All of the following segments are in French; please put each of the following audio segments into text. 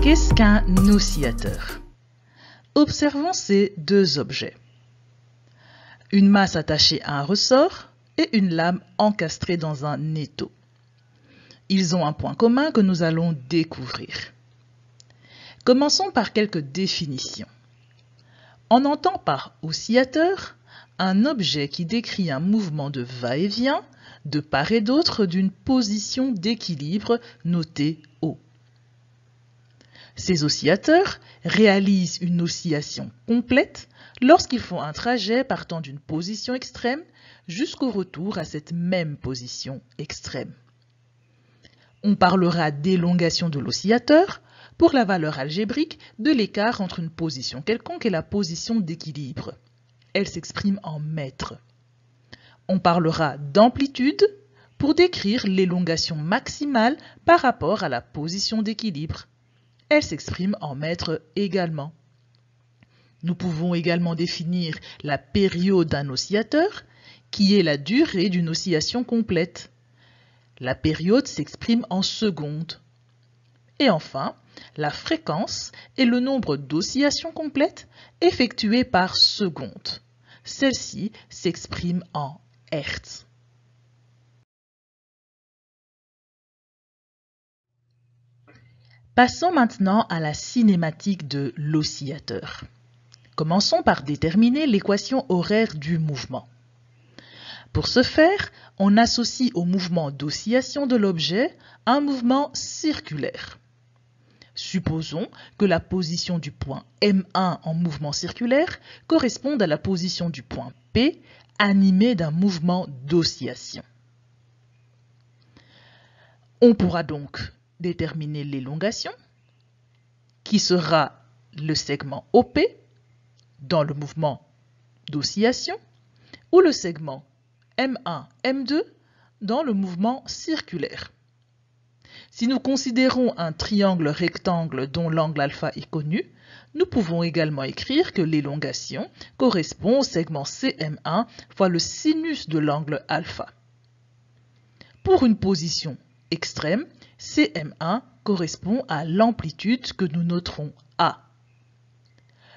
Qu'est-ce qu'un oscillateur? Observons ces deux objets. Une masse attachée à un ressort et une lame encastrée dans un étau. Ils ont un point commun que nous allons découvrir. Commençons par quelques définitions. On entend par oscillateur un objet qui décrit un mouvement de va-et-vient de part et d'autre d'une position d'équilibre notée O. Ces oscillateurs réalisent une oscillation complète lorsqu'ils font un trajet partant d'une position extrême jusqu'au retour à cette même position extrême. On parlera d'élongation de l'oscillateur pour la valeur algébrique de l'écart entre une position quelconque et la position d'équilibre. Elle s'exprime en mètres. On parlera d'amplitude pour décrire l'élongation maximale par rapport à la position d'équilibre. Elle s'exprime en mètres également. Nous pouvons également définir la période d'un oscillateur, qui est la durée d'une oscillation complète. La période s'exprime en secondes. Et enfin, la fréquence est le nombre d'oscillations complètes effectuées par seconde. Celle-ci s'exprime en Hertz. Passons maintenant à la cinématique de l'oscillateur. Commençons par déterminer l'équation horaire du mouvement. Pour ce faire, on associe au mouvement d'oscillation de l'objet un mouvement circulaire. Supposons que la position du point M1 en mouvement circulaire corresponde à la position du point P animé d'un mouvement d'oscillation. On pourra donc déterminer l'élongation, qui sera le segment OP dans le mouvement d'oscillation, ou le segment M1, M2 dans le mouvement circulaire. Si nous considérons un triangle rectangle dont l'angle alpha est connu, nous pouvons également écrire que l'élongation correspond au segment CM1 fois le sinus de l'angle alpha. Pour une position extrême, CM1 correspond à l'amplitude que nous noterons A.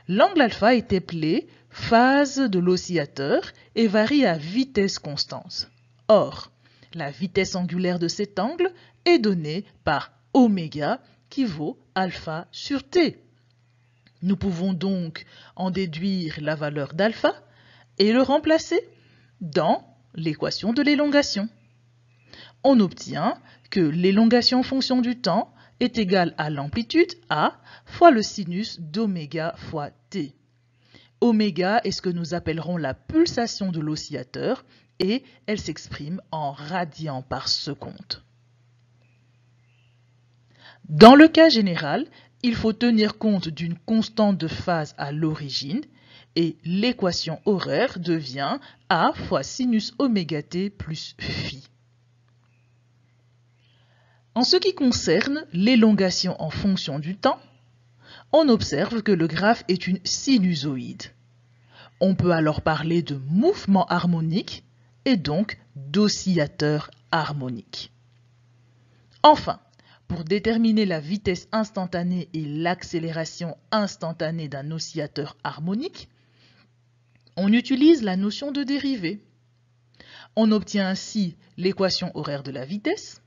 L'angle alpha est appelé phase de l'oscillateur et varie à vitesse constante. Or, la vitesse angulaire de cet angle est donnée par oméga qui vaut alpha sur t. Nous pouvons donc en déduire la valeur d'alpha et le remplacer dans l'équation de l'élongation. On obtient que l'élongation en fonction du temps est égale à l'amplitude A fois le sinus d'oméga fois t. Oméga est ce que nous appellerons la pulsation de l'oscillateur et elle s'exprime en radians par seconde. Dans le cas général, il faut tenir compte d'une constante de phase à l'origine et l'équation horaire devient A fois sinus oméga t plus phi. En ce qui concerne l'élongation en fonction du temps, on observe que le graphe est une sinusoïde. On peut alors parler de mouvement harmonique et donc d'oscillateur harmonique. Enfin, pour déterminer la vitesse instantanée et l'accélération instantanée d'un oscillateur harmonique, on utilise la notion de dérivée. On obtient ainsi l'équation horaire de la vitesse,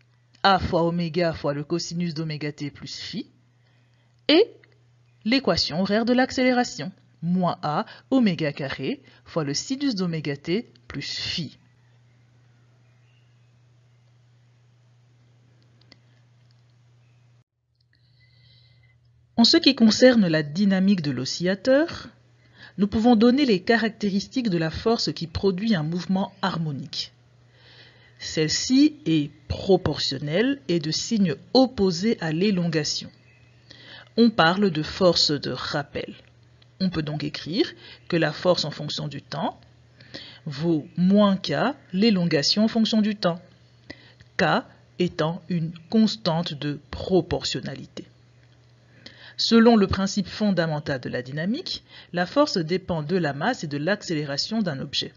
A fois oméga fois le cosinus d'oméga t plus phi, et l'équation horaire de l'accélération, moins A oméga carré fois le sinus d'oméga t plus phi. En ce qui concerne la dynamique de l'oscillateur, nous pouvons donner les caractéristiques de la force qui produit un mouvement harmonique. Celle-ci est proportionnelle et de signe opposé à l'élongation. On parle de force de rappel. On peut donc écrire que la force en fonction du temps vaut moins K l'élongation en fonction du temps, K étant une constante de proportionnalité. Selon le principe fondamental de la dynamique, la force dépend de la masse et de l'accélération d'un objet.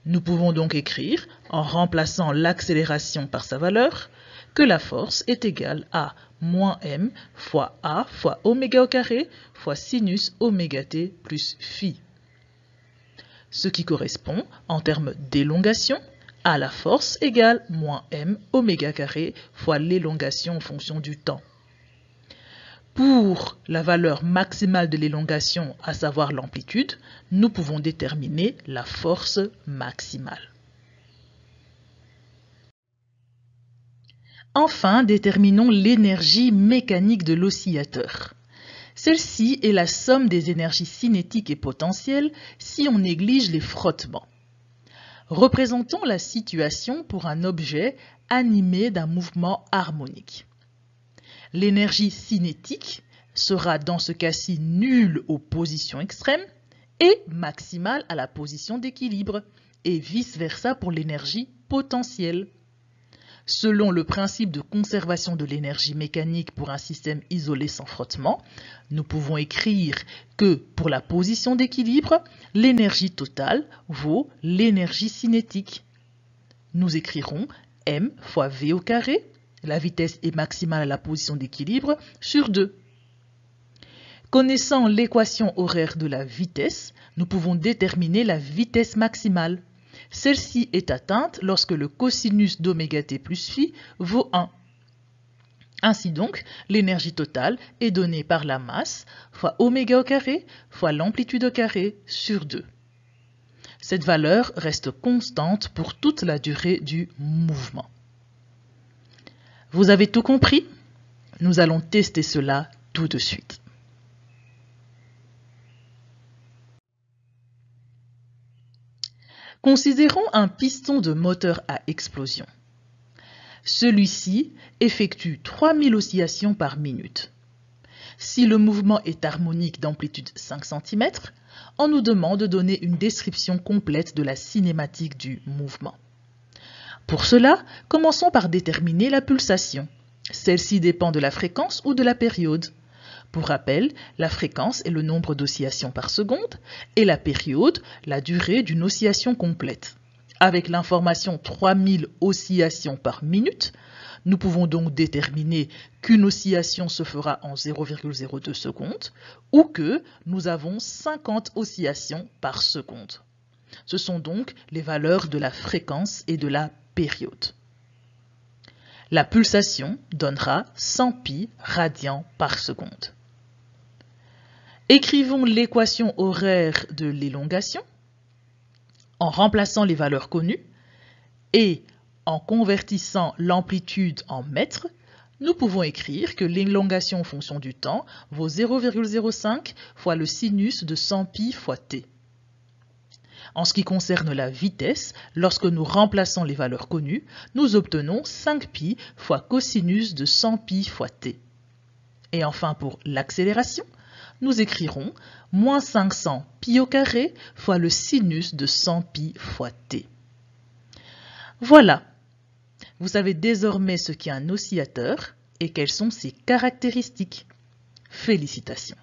Nous pouvons donc écrire, en remplaçant l'accélération par sa valeur, que la force est égale à moins m fois a fois oméga au carré fois sinus oméga t plus phi. Ce qui correspond, en termes d'élongation, à la force égale moins m oméga carré fois l'élongation en fonction du temps. Pour la valeur maximale de l'élongation, à savoir l'amplitude, nous pouvons déterminer la force maximale. Enfin, déterminons l'énergie mécanique de l'oscillateur. Celle-ci est la somme des énergies cinétiques et potentielles si on néglige les frottements. Représentons la situation pour un objet animé d'un mouvement harmonique. L'énergie cinétique sera dans ce cas-ci nulle aux positions extrêmes et maximale à la position d'équilibre, et vice-versa pour l'énergie potentielle. Selon le principe de conservation de l'énergie mécanique pour un système isolé sans frottement, nous pouvons écrire que pour la position d'équilibre, l'énergie totale vaut l'énergie cinétique. Nous écrirons m fois v au carré, la vitesse est maximale à la position d'équilibre, sur 2. Connaissant l'équation horaire de la vitesse, nous pouvons déterminer la vitesse maximale. Celle-ci est atteinte lorsque le cosinus d'oméga t plus phi vaut 1. Ainsi donc, l'énergie totale est donnée par la masse fois oméga au carré fois l'amplitude au carré sur 2. Cette valeur reste constante pour toute la durée du mouvement. Vous avez tout compris? Nous allons tester cela tout de suite. Considérons un piston de moteur à explosion. Celui-ci effectue 3000 oscillations par minute. Si le mouvement est harmonique d'amplitude 5 cm, on nous demande de donner une description complète de la cinématique du mouvement. Pour cela, commençons par déterminer la pulsation. Celle-ci dépend de la fréquence ou de la période. Pour rappel, la fréquence est le nombre d'oscillations par seconde et la période, la durée d'une oscillation complète. Avec l'information 3000 oscillations par minute, nous pouvons donc déterminer qu'une oscillation se fera en 0,02 secondes ou que nous avons 50 oscillations par seconde. Ce sont donc les valeurs de la fréquence et de la période. La pulsation donnera 100 pi radians par seconde. Écrivons l'équation horaire de l'élongation en remplaçant les valeurs connues et en convertissant l'amplitude en mètres. Nous pouvons écrire que l'élongation en fonction du temps vaut 0,05 fois le sinus de 100 pi fois t. En ce qui concerne la vitesse, lorsque nous remplaçons les valeurs connues, nous obtenons 5 pi fois cosinus de 100 pi fois t. Et enfin pour l'accélération, nous écrirons moins 500 pi au carré fois le sinus de 100 pi fois t. Voilà, vous savez désormais ce qu'est un oscillateur et quelles sont ses caractéristiques. Félicitations.